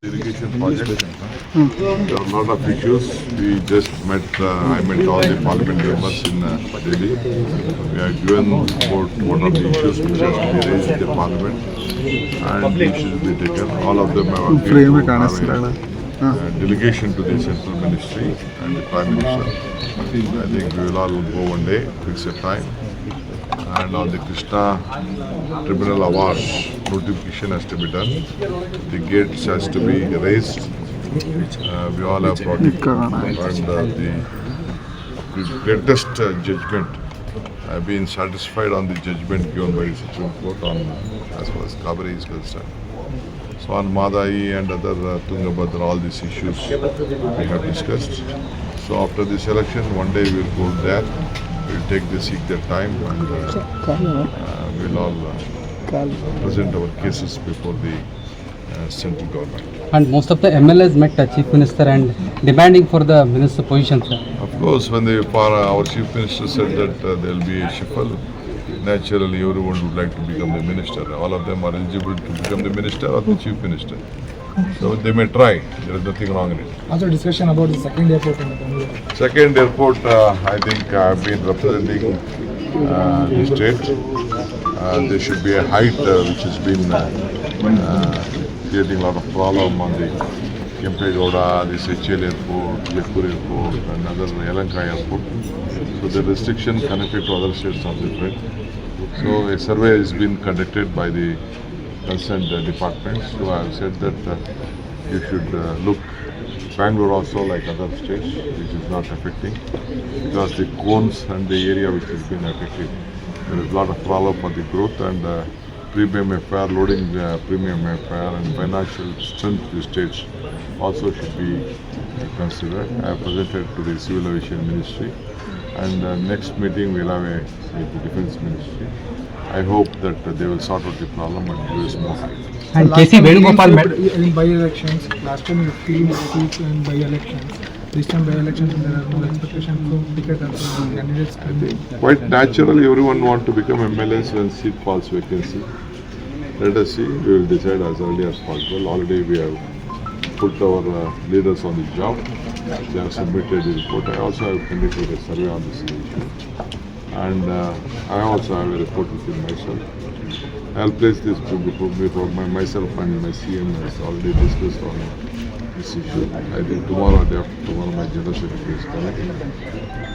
Irrigation project. There are a lot of issues. We just met, I met all the parliament members in Delhi. We have given about what are the issues which has to be raised in the parliament and issues will be taken. All of them have agreed to have a delegation to the central ministry and the prime minister. I think we will all go one day, fix a time. And on the Krishna Tribunal Award, notification has to be done. The gates has to be raised. We all have brought it. And the greatest judgment, I've been satisfied on the judgment given by the Supreme Court on as far as Kaveri is concerned. So on Madai and other Tungabhadra, all these issues we have discussed. So after this election, one day we will go there. We'll take the seek their time and we'll all present our cases before the central government. And most of the MLAs met the Chief Minister and demanding for the minister position, sir. Of course, when our Chief Minister said that there will be a shuffle, naturally everyone would like to become the minister. All of them are eligible to become the minister or the Chief Minister. So they may try. There is nothing wrong in it. Also discussion about the second airport in the Bangalore. Second airport, I think I have been representing the state. There should be a height which has been creating a lot of problem on the Kempegowda, the HL airport, Jaipur airport and other Yelahanka airport. So the restriction connected to other states are different. So a survey has been conducted by the concerned departments who have said that you should look Bangalore also like other states, which is not affecting because the cones and the area which has been affected. There is a lot of problem for the growth and premium fare, loading premium fare and financial strength to states also should be considered. I have presented to the Civil Aviation Ministry and next meeting we will have with the Defence Ministry. I hope that they will sort out the problem and give us more time. And KC Venugopal met in by-elections, last time you clean seats in by-elections. This time by-elections there are no expectation from ticket of candidates. Quite naturally, everyone want to become MLAs when seat falls vacancy. Let us see. We will decide as early as possible. Already we have put our leaders on the job. They have submitted the report. I also have conducted a survey on this issue. And I also have a report within myself. I'll place this before myself and my CM has already discussed on this issue. I think tomorrow or day after tomorrow my General Secretary is coming.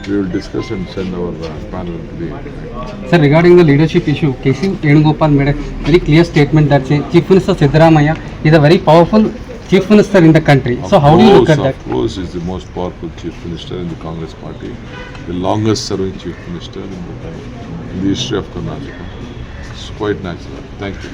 We will discuss and send our panel to the... Sir, regarding the leadership issue, KC Venugopal made a very clear statement that Chief Minister Siddaramaiah is a very powerful Chief Minister in the country. So how do you look at that? Of course, he is the most powerful Chief Minister in the Congress party, the longest serving Chief Minister in the history of Karnataka. It's quite natural. Thank you.